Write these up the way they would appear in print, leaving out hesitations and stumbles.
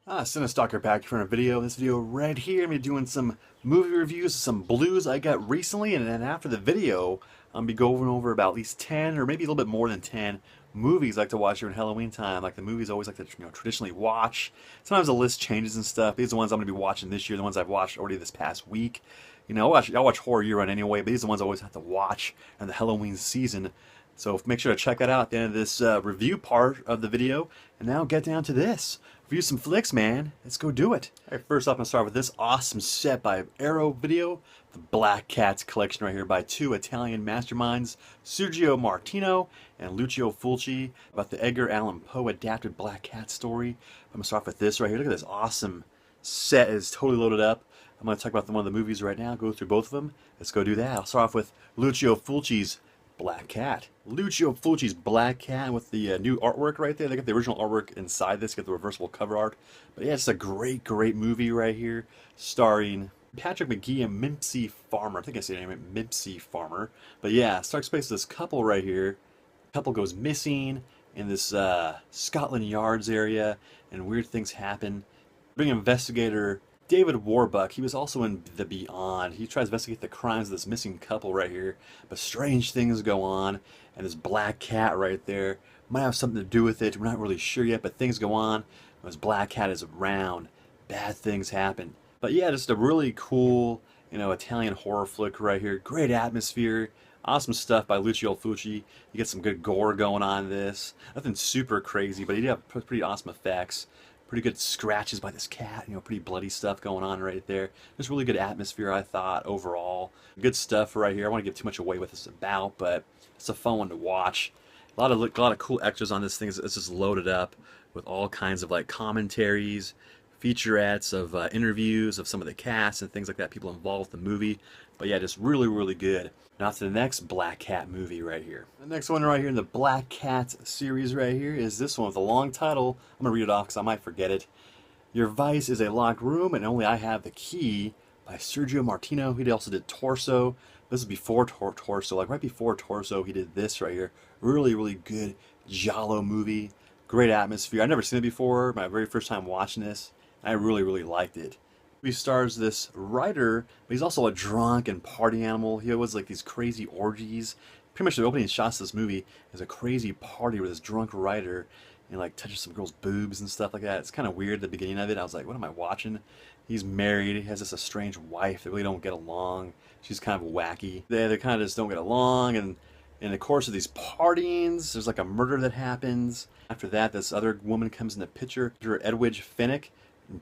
Cinestalker back for a video. This video right here, I'm going to be doing some movie reviews of some blues I got recently, and then after the video, I'm going to be going over about at least 10 or maybe a little bit more than 10 movies I like to watch during Halloween time. Like the movies I always like to traditionally watch. Sometimes the list changes and stuff. These are the ones I'm going to be watching this year, the ones I've watched already this past week. You know, I watch horror year-round anyway, but these are the ones I always have to watch in the Halloween season. So make sure to check that out at the end of this review part of the video. And now get down to this. Review some flicks, man. Let's go do it. All right, first off, I'm going to start with this awesome set by Arrow Video. The Black Cats collection right here by two Italian masterminds, Sergio Martino and Lucio Fulci, about the Edgar Allan Poe adapted Black Cat story. I'm going to start off with this right here. Look at this awesome set. It's totally loaded up. I'm going to talk about one of the movies right now, go through both of them. Let's go do that. I'll start off with Lucio Fulci's Black Cat. Lucio Fulci's Black Cat with the new artwork right there. They got the original artwork inside this, get the reversible cover art. But yeah, it's a great movie right here, starring Patrick McGee and Mimsy Farmer. I think I said name it, Mimsy Farmer. But yeah, starts place this couple right here. Couple goes missing in this Scotland Yards area, and weird things happen. Bring investigator David Warbuck. He was also in The Beyond. He tries to investigate the crimes of this missing couple right here, but strange things go on, and this black cat right there might have something to do with it. We're not really sure yet, but things go on. When this black cat is around, bad things happen. But yeah, just a really cool, Italian horror flick right here. Great atmosphere. Awesome stuff by Lucio Fulci. You get some good gore going on in this. Nothing super crazy, but he did have pretty awesome effects. Pretty good scratches by this cat, pretty bloody stuff going on right there. Just really good atmosphere, I thought, overall. Good stuff right here. I don't want to give too much away what this is about, but it's a fun one to watch. A lot of cool extras on this thing. It's just loaded up with all kinds of commentaries, featurettes of interviews of some of the cast and things like that, people involved with the movie. But yeah, just really good. Now to the next Black Cat movie right here. The next one right here in the Black Cat series right here is this one with a long title. I'm going to read it off because I might forget it. Your Vice is a Locked Room and Only I Have the Key by Sergio Martino. He also did Torso. This is before Torso. Like right before Torso, he did this right here. Really good giallo movie. Great atmosphere. I've never seen it before. My very first time watching this. I really liked it. He stars this writer, but he's also a drunk and party animal. He always these crazy orgies. Pretty much the opening shots of this movie is a crazy party with this drunk writer and touches some girls' boobs and stuff like that. It's kind of weird at the beginning of it. I was like, what am I watching? He's married. He has this estranged wife. They really don't get along. She's kind of wacky. They kind of just don't get along, and in the course of these partyings, there's a murder that happens. After that, this other woman comes in the picture, Edwidge Fenwick.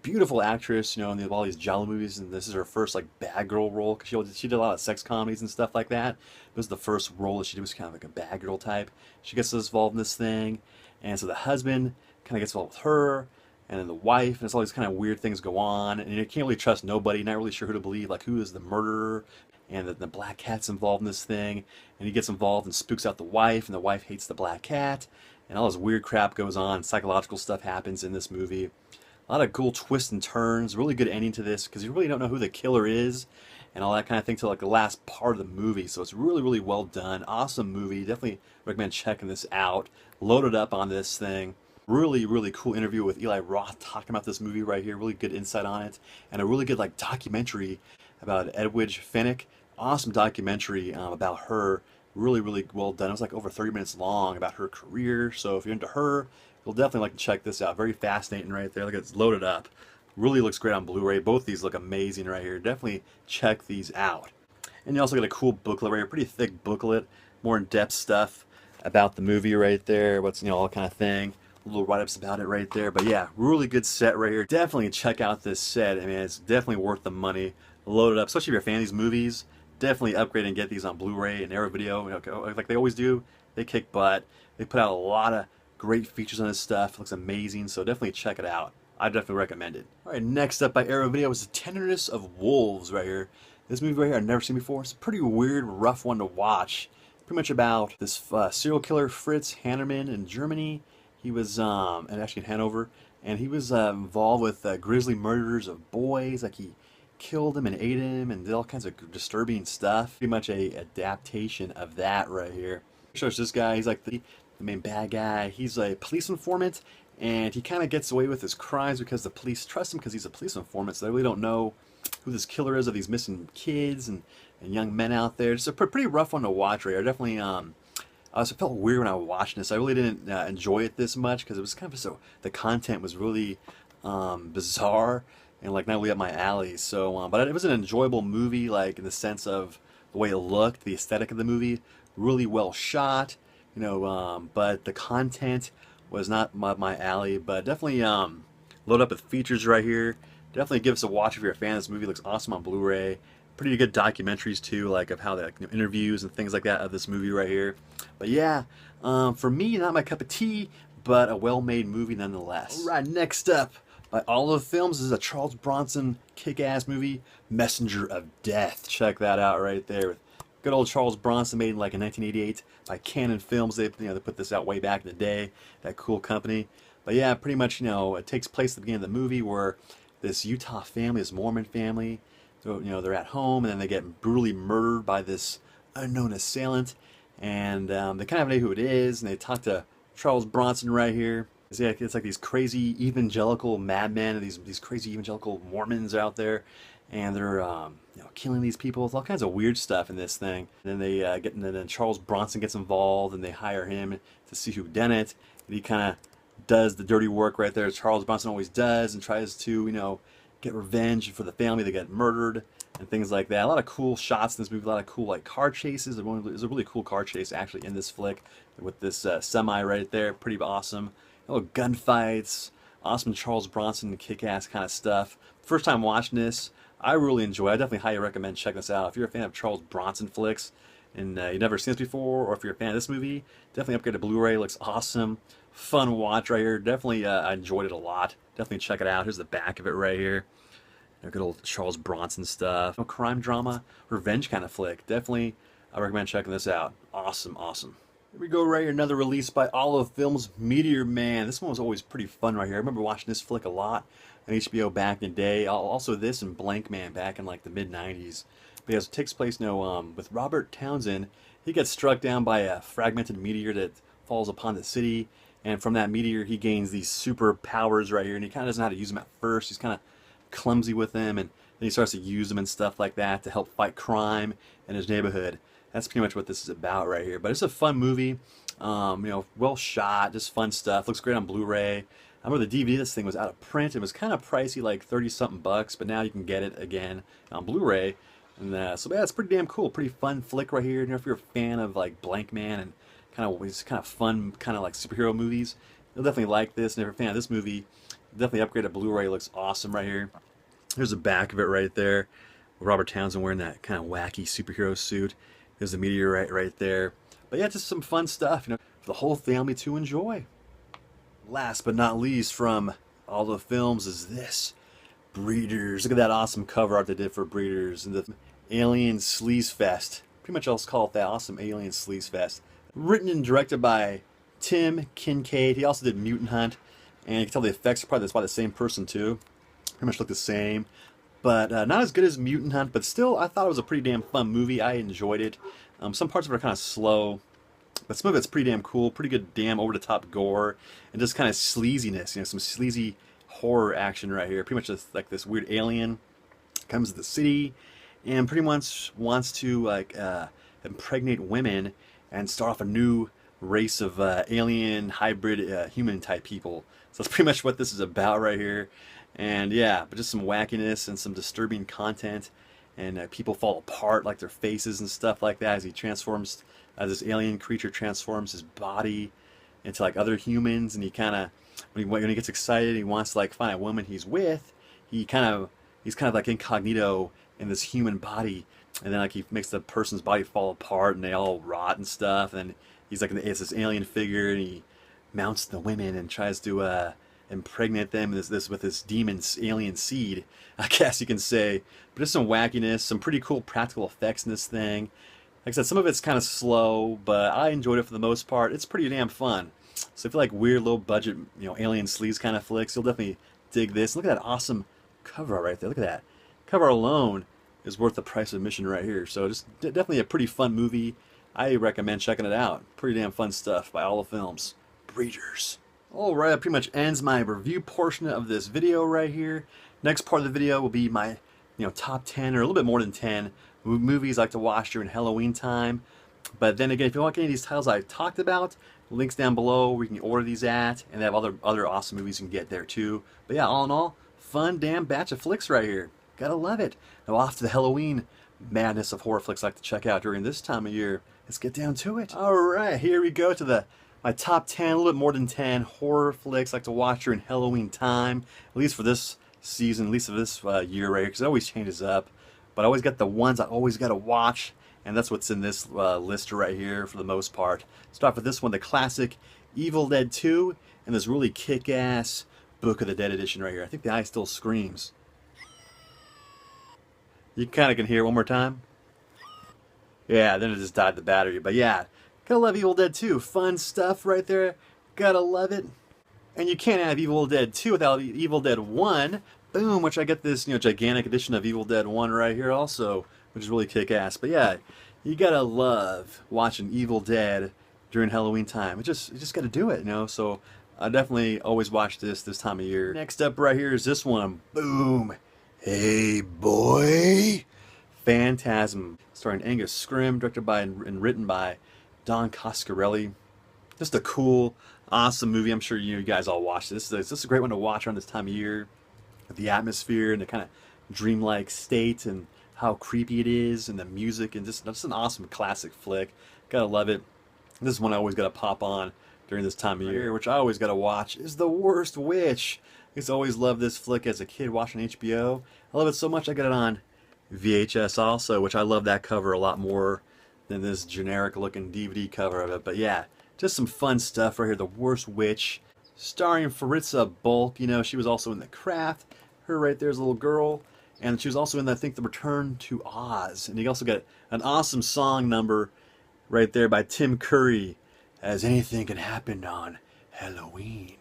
Beautiful actress, in all these giallo movies, and this is her first bad girl role, because she did a lot of sex comedies and stuff like that. This is the first role that she did, was kind of a bad girl type. She gets involved in this thing, and so the husband kind of gets involved with her, and then the wife, and it's all these kind of weird things go on, and you can't really trust nobody, not really sure who to believe, who is the murderer, and the black cat's involved in this thing, and he gets involved and spooks out the wife, and the wife hates the black cat, and all this weird crap goes on, psychological stuff happens in this movie. A lot of cool twists and turns, really good ending to this, because you really don't know who the killer is, and all that kind of thing till the last part of the movie. So it's really well done. Awesome movie. Definitely recommend checking this out. Loaded up on this thing. Really cool interview with Eli Roth talking about this movie right here. Really good insight on it, and a really good documentary about Edwidge Fenwick. Awesome documentary about her. Really well done. It was over 30 minutes long about her career. So if you're into her, you'll definitely like to check this out. Very fascinating right there. Look, it's loaded up. Really looks great on Blu-ray. Both these look amazing right here. Definitely check these out. And you also get a cool booklet right here. Pretty thick booklet. More in-depth stuff about the movie right there. What's, all kind of thing. Little write-ups about it right there. But yeah, really good set right here. Definitely check out this set. I mean, it's definitely worth the money. Loaded up. Especially if you're a fan of these movies. Definitely upgrade and get these on Blu-ray and Arrow Video. Like they always do. They kick butt. They put out a lot of great features on this stuff. It looks amazing, so definitely check it out. I definitely recommend it. Alright, next up by Arrow Video is The Tenderness of Wolves right here. This movie right here I've never seen before. It's a pretty weird, rough one to watch. Pretty much about this serial killer Fritz Hannerman in Germany. He was, and actually in Hanover, and he was involved with grisly murders of boys. He killed him and ate him and did all kinds of disturbing stuff. Pretty much a adaptation of that right here. It shows this guy, he's the main bad guy. He's a police informant, and he kind of gets away with his crimes because the police trust him because he's a police informant, so they really don't know who this killer is of these missing kids and young men out there. Just a pretty rough one to watch right here. Definitely, I felt weird when I was watching this. I really didn't enjoy it this much because it was kind of so, the content was really bizarre and like not really up my alley. So, but it was an enjoyable movie, like in the sense of the way it looked, the aesthetic of the movie, really well shot, you know. But the content was not my alley. But definitely load up with features right here. Definitely give us a watch if you're a fan. This movie looks awesome on Blu-ray. Pretty good documentaries too, like of how the interviews and things like that of this movie right here. But yeah, for me, not my cup of tea, but a well-made movie nonetheless. All right, next up, by Olive Films, is a Charles Bronson kick-ass movie, Messenger of Death. Check that out right there. With good old Charles Bronson, made like in 1988 by Canon Films. They put this out way back in the day. That cool company. But yeah, pretty much, it takes place at the beginning of the movie where this Utah family, this Mormon family, so, they're at home and then they get brutally murdered by this unknown assailant, and they kind of know who it is, and they talk to Charles Bronson right here. It's like these crazy evangelical madmen, these crazy evangelical Mormons out there, and they're killing these people. It's all kinds of weird stuff in this thing. And then they and then Charles Bronson gets involved, and they hire him to see who done it, and he kind of does the dirty work right there, as Charles Bronson always does, and tries to get revenge for the family that got murdered and things like that. A lot of cool shots in this movie, a lot of cool like car chases. There's a really cool car chase actually in this flick with this semi right there, pretty awesome. Gunfights, awesome Charles Bronson kick-ass kind of stuff. First time watching this, I really enjoy it. I definitely highly recommend checking this out. If you're a fan of Charles Bronson flicks and you've never seen this before, or if you're a fan of this movie, definitely upgrade to Blu-ray. It looks awesome. Fun watch right here. Definitely I enjoyed it a lot. Definitely check it out. Here's the back of it right here. Good old Charles Bronson stuff. Crime drama, revenge kind of flick. Definitely I recommend checking this out. Awesome, awesome. Here we go right here. Another release by Olive Films, Meteor Man. This one was always pretty fun right here. I remember watching this flick a lot on HBO back in the day. Also this and Blank Man back in like the mid-90s. Because it takes place with Robert Townsend. He gets struck down by a fragmented meteor that falls upon the city. And from that meteor, he gains these super powers right here. And he kind of doesn't know how to use them at first. He's kind of clumsy with them. And then he starts to use them and stuff like that to help fight crime in his neighborhood. That's pretty much what this is about right here. But it's a fun movie. Well shot. Just fun stuff. Looks great on Blu-ray. I remember the DVD of this thing was out of print. It was kind of pricey, like 30-something bucks. But now you can get it again on Blu-ray. And so yeah, it's pretty damn cool. Pretty fun flick right here. If you're a fan of like Blank Man and kind of fun, kind of like superhero movies, you'll definitely like this. And if you're a fan of this movie, definitely upgrade to Blu-ray. It looks awesome right here. There's the back of it right there. Robert Townsend wearing that kind of wacky superhero suit. There's the meteorite right there. But yeah, just some fun stuff, for the whole family to enjoy. Last but not least from Olive Films is this. Breeders. Look at that awesome cover art they did for Breeders and the Alien Sleaze Fest. Pretty much I'll just call it that. Awesome Alien Sleaze Fest. Written and directed by Tim Kincaid. He also did Mutant Hunt. And you can tell the effects are probably by the same person too. Pretty much look the same. But not as good as Mutant Hunt, but still I thought it was a pretty damn fun movie. I enjoyed it. Some parts of it are kind of slow, but some of it's pretty damn cool. Pretty good damn over-the-top gore and just kind of sleaziness. Some sleazy horror action right here. Pretty much just like this weird alien comes to the city and pretty much wants to impregnate women and start off a new race of alien hybrid human type people. So that's pretty much what this is about right here. And yeah, but just some wackiness and some disturbing content, and people fall apart like their faces and stuff like that as he transforms, as this alien creature transforms his body into like other humans. And he kind of, when he gets excited, he wants to like find a woman he's with. He's kind of like incognito in this human body, and then like he makes the person's body fall apart and they all rot and stuff. And then he's like it's this alien figure, and he mounts the women and tries to impregnate them with this demon's alien seed, I guess you can say. But just some wackiness, some pretty cool practical effects in this thing. Like I said, some of it's kind of slow, but I enjoyed it for the most part. It's pretty damn fun. So if you like weird, low budget, alien sleaze kind of flicks, you'll definitely dig this. Look at that awesome cover art right there. Look at that. Cover alone is worth the price of admission right here. So just definitely a pretty fun movie. I recommend checking it out. Pretty damn fun stuff by Olive Films. Breeders. Alright, that pretty much ends my review portion of this video right here. Next part of the video will be my top 10 or a little bit more than 10 movies I like to watch during Halloween time. But then again, if you want any of these titles I talked about, links down below where you can order these at, and they have other awesome movies you can get there too. But yeah, all in all, fun damn batch of flicks right here. Gotta love it. Now off to the Halloween madness of horror flicks I like to check out during this time of year. Let's get down to it. Alright, here we go to my top 10, a little bit more than 10 horror flicks I like to watch during Halloween time, at least for this season, at least for this year right here, because it always changes up. But I always got the ones I always got to watch, and that's what's in this list right here for the most part. Start with this one, the classic Evil Dead 2, and this really kick-ass Book of the Dead edition right here. I think the eye still screams. You kind of can hear it one more time. Yeah, then it just died the battery. But yeah, gotta love Evil Dead 2. Fun stuff right there. Gotta love it. And you can't have Evil Dead 2 without Evil Dead 1. Boom, which I get this gigantic edition of Evil Dead 1 right here also, which is really kick-ass. But yeah, you gotta love watching Evil Dead during Halloween time. You just gotta do it, So I definitely always watch this time of year. Next up right here is this one. Boom. Hey boy. Phantasm, starring Angus Scrimm, directed by and written by Don Coscarelli. Just a cool, awesome movie. I'm sure you guys all watched this. This is a great one to watch around this time of year. The atmosphere and the kind of dreamlike state and how creepy it is and the music and just an awesome classic flick. Gotta love it. This is one I always gotta pop on during this time of year, which I always gotta watch, is The Worst Witch. I used to always love this flick as a kid watching HBO. I love it so much I got it on VHS also, which I love that cover a lot more than this generic looking DVD cover of it. But yeah, just some fun stuff right here. The Worst Witch, starring Faritza Bulk. She was also in The Craft. Her right there is a little girl. And she was also in, I think, The Return to Oz. And you also got an awesome song number right there by Tim Curry, As Anything Can Happen on Halloween.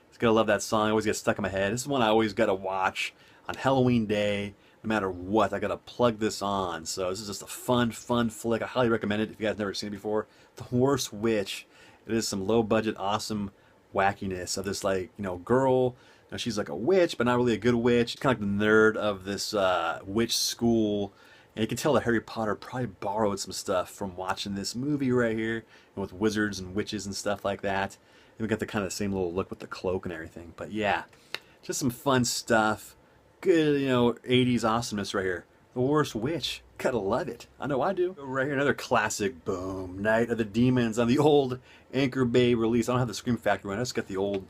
Just gotta love that song. I always get stuck in my head. This is one I always gotta watch on Halloween day. No matter what, I gotta plug this on. So this is just a fun flick. I highly recommend it if you guys never seen it before. The Worst Witch. It is some low budget, awesome wackiness of this girl. She's like a witch, but not really a good witch. She's kind of like the nerd of this witch school. And you can tell that Harry Potter probably borrowed some stuff from watching this movie right here, and with wizards and witches and stuff like that. And we got the kind of same little look with the cloak and everything. But yeah, just some fun stuff. Good, 80s awesomeness right here. The Worst Witch. Gotta love it. I know I do. Right here, another classic. Boom. Night of the Demons on the old Anchor Bay release. I don't have the Scream Factory one. I just got the old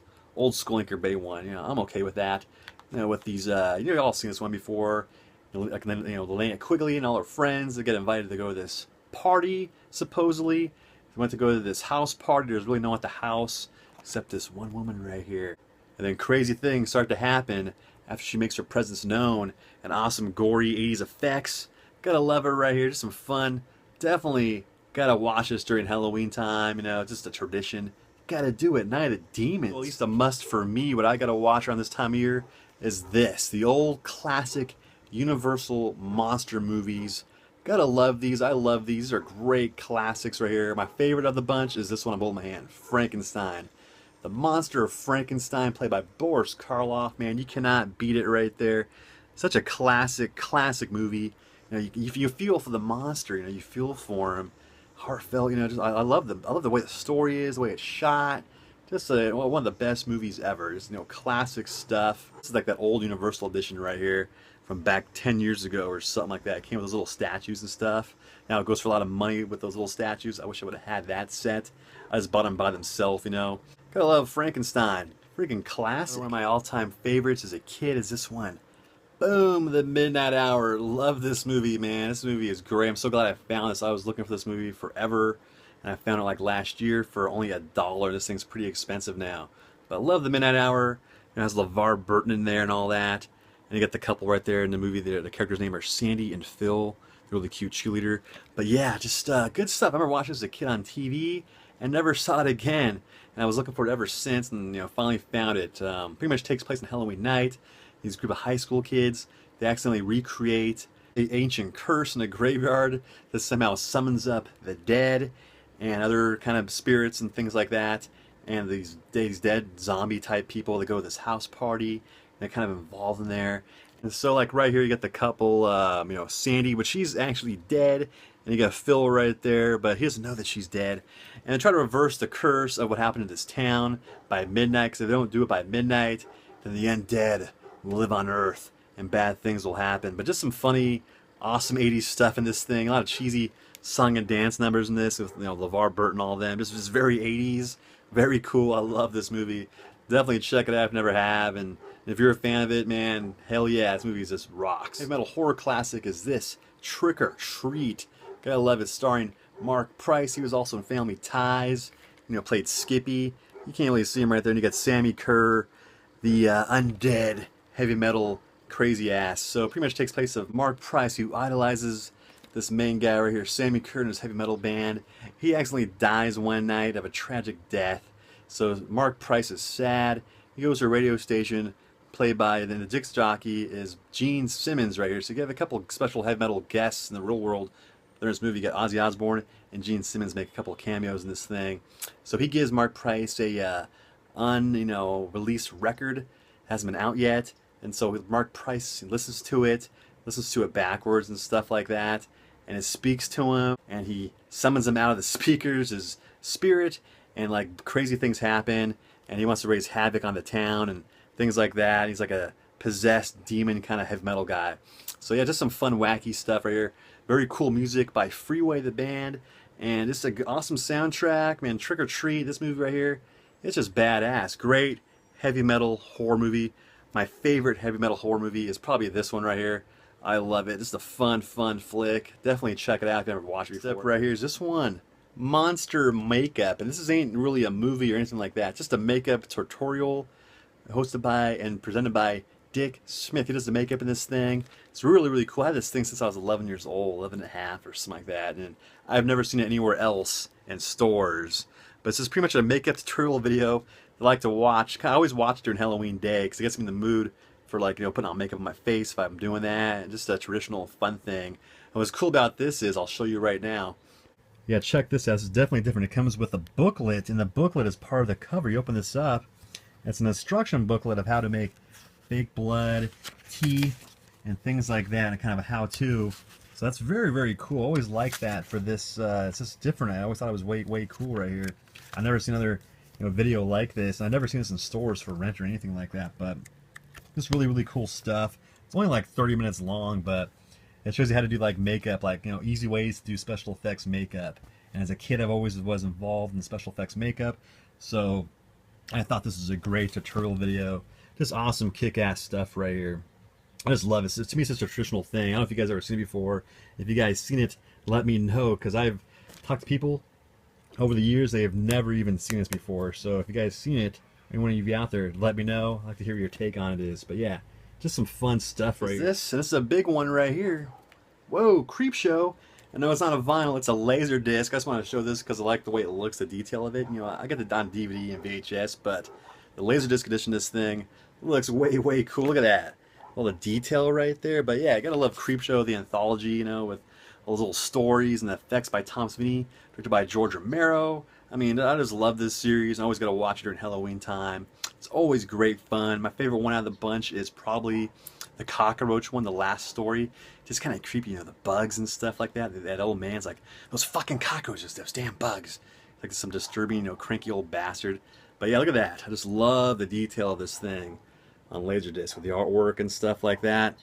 school Anchor Bay one. I'm okay with that. With these, you've all seen this one before. Like, Lorraine at Quigley and all her friends, they get invited to go to this party, supposedly. They went to go to this house party. There's really no one at the house except this one woman right here. And then crazy things start to happen after she makes her presence known, and awesome gory 80s effects. Gotta love her right here. Just some fun. Definitely gotta watch this during Halloween time. Just a tradition. Gotta do it. Night of the Demons. Well, at least a must for me. What I gotta watch around this time of year is this. The old classic Universal monster movies. Gotta love these. I love these. These are great classics right here. My favorite of the bunch is this one I'm holding in my hand. Frankenstein. The Monster of Frankenstein, played by Boris Karloff. Man, you cannot beat it right there. Such a classic movie. You feel for the monster. You feel for him. Heartfelt. I love the way the story is, the way it's shot. Just one of the best movies ever. Just classic stuff. This is like that old Universal edition right here from back 10 years ago or something like that. It came with those little statues and stuff. Now it goes for a lot of money with those little statues. I wish I would have had that set. I just bought them by themselves. Gotta love Frankenstein. Freaking classic. One of my all-time favorites as a kid is this one. Boom, The Midnight Hour. Love this movie, man. This movie is great. I'm so glad I found this. I was looking for this movie forever, and I found it like last year for only $1. This thing's pretty expensive now. But I love The Midnight Hour. It has LeVar Burton in there and all that. And you got the couple right there in the movie there. The characters' name are Sandy and Phil. They're really cute cheerleader. But yeah, just good stuff. I remember watching this as a kid on TV and never saw it again. And I was looking for it ever since, and finally found it. Pretty much takes place on Halloween night. These group of high school kids, they accidentally recreate an ancient curse in a graveyard that somehow summons up the dead and other kind of spirits and things like that. and these dead zombie type people that go to this house party, and they're kind of involved in there. And so like right here you got the couple, you know, Sandy, but she's actually dead, and you got Phil right there, but he doesn't know that she's dead. And they try to reverse the curse of what happened in this town by midnight, because if they don't do it by midnight, then the undead will live on Earth and bad things will happen. But just some funny, awesome 80s stuff in this thing. A lot of cheesy song and dance numbers in this with, you know, LeVar Burton and all of them. Just very 80s, very cool. I love this movie. Definitely check it out if you never have. And if you're a fan of it, man, hell yeah, this movie just rocks. Heavy metal horror classic is this, Trick or Treat. Gotta love it, starring Mark Price. He was also in Family Ties, you know, played Skippy. You can't really see him right there. And you got Sammy Kerr, the undead heavy metal crazy ass. So it pretty much takes place of Mark Price, who idolizes this main guy right here, Sammy Kerr, and his heavy metal band. He accidentally dies one night of a tragic death. So Mark Price is sad. He goes to a radio station played by, then the disc jockey is Gene Simmons right here. So you have a couple of special heavy metal guests in the real world. In this movie, you got Ozzy Osbourne and Gene Simmons make a couple of cameos in this thing. So he gives Mark Price a released record, hasn't been out yet, and so Mark Price listens to it backwards and stuff like that, and it speaks to him, and he summons him out of the speakers, his spirit, and like crazy things happen, and he wants to raise havoc on the town and things like that. He's like a possessed demon kind of heavy metal guy. So yeah, just some fun wacky stuff right here. Very cool music by Freeway the band, and just an awesome soundtrack, man. Trick or Treat, this movie right here, it's just badass. Great heavy metal horror movie. My favorite heavy metal horror movie is probably this one right here. I love it. It's a fun flick. Definitely check it out if you've never watched it before. Except right here is this one, Monster Makeup, and this ain't really a movie or anything like that. Just a makeup tutorial hosted by and presented by Dick Smith. He does the makeup in this thing. It's really cool. I had this thing since I was 11 years old, 11 and a half or something like that, and I've never seen it anywhere else in stores. But it's just pretty much a makeup tutorial video I like to watch. I always watch during Halloween day because it gets me in the mood for, like, you know, putting on makeup on my face if I'm doing that. Just a traditional fun thing. And what's cool about this is, I'll show you right now. Yeah, check this out. It's definitely different. It comes with a booklet, and the booklet is part of the cover. You open this up, it's an instruction booklet of how to make fake blood, teeth, and things like that, and kind of a how-to. So that's very cool. I always like that for this. It's just different. I always thought it was way cool right here. I've never seen another, you know, video like this, and I've never seen this in stores for rent or anything like that. But just really cool stuff. It's only like 30 minutes long, but it shows you how to do like makeup, like, you know, easy ways to do special effects makeup. And as a kid, I've always was involved in special effects makeup, so I thought this was a great tutorial video. Just awesome kick-ass stuff right here. I just love it. To me, it's just a traditional thing. I don't know if you guys ever seen it before. If you guys seen it, let me know, because I've talked to people over the years, they have never even seen this before. So if you guys seen it, anyone of you out there, let me know. I'd like to hear what your take on it is. But yeah, just some fun stuff right here. This is a big one right here. Whoa, Creepshow. I know it's not a vinyl, it's a laser disc. I just want to show this because I like the way it looks, the detail of it. You know, I got it on DVD and VHS, but the laser disc edition of this thing looks way cool. Look at that. All the detail right there. But yeah, I gotta love Creepshow, the anthology, you know, with all those little stories and the effects by Tom Savini, directed by George Romero. I mean, I just love this series. I always gotta watch it during Halloween time. It's always great fun. My favorite one out of the bunch is probably the cockroach one, the last story. Just kind of creepy, you know, the bugs and stuff like that. That old man's like, those fucking cockroaches, those damn bugs. Like some disturbing, you know, cranky old bastard. But yeah, look at that. I just love the detail of this thing on Laserdisc with the artwork and stuff like that.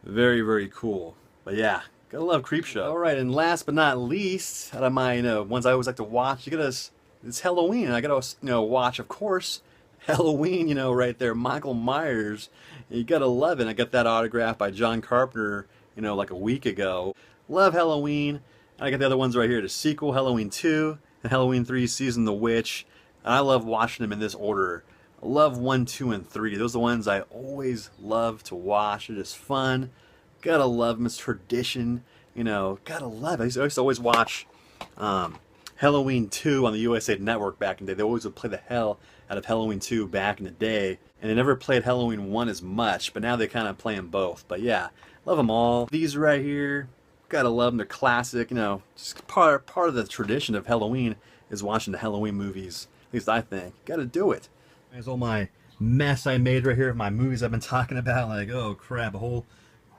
Very cool. But yeah, gotta love Creepshow. Alright, and last but not least, out of my, you know, ones I always like to watch, you gotta, it's Halloween, and I gotta, you know, watch, of course, Halloween, you know, right there, Michael Myers. You gotta love it. I got that autograph by John Carpenter, you know, like a week ago. Love Halloween. And I got the other ones right here, the sequel, Halloween 2, and Halloween 3, Season the Witch. And I love watching them in this order. I love 1, 2, and 3. Those are the ones I always love to watch. It is fun. Gotta love them. It's tradition. You know, gotta love it. I used to always watch Halloween 2 on the USA Network back in the day. They always would play the hell out of Halloween 2 back in the day. And they never played Halloween 1 as much, but now they kind of play them both. But yeah, love them all. These right here, gotta love them. They're classic. You know, just part of the tradition of Halloween is watching the Halloween movies. At least I think. Gotta do it. There's all my mess I made right here of my movies I've been talking about. Like, oh crap, a whole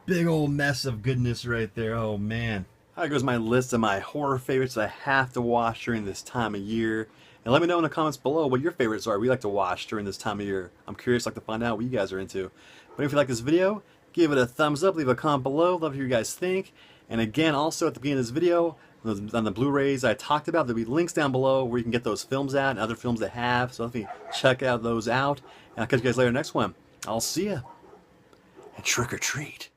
big old mess of goodness right there. Oh man. Here goes my list of my horror favorites that I have to watch during this time of year. And let me know in the comments below what your favorites are we like to watch during this time of year. I'm curious, like to find out what you guys are into. But if you like this video, give it a thumbs up, leave a comment below, love to hear you guys think. And again, also at the beginning of this video, on the Blu-rays I talked about, there'll be links down below where you can get those films at and other films they have. So definitely check out those out. And I'll catch you guys later next one. I'll see ya. And trick or treat.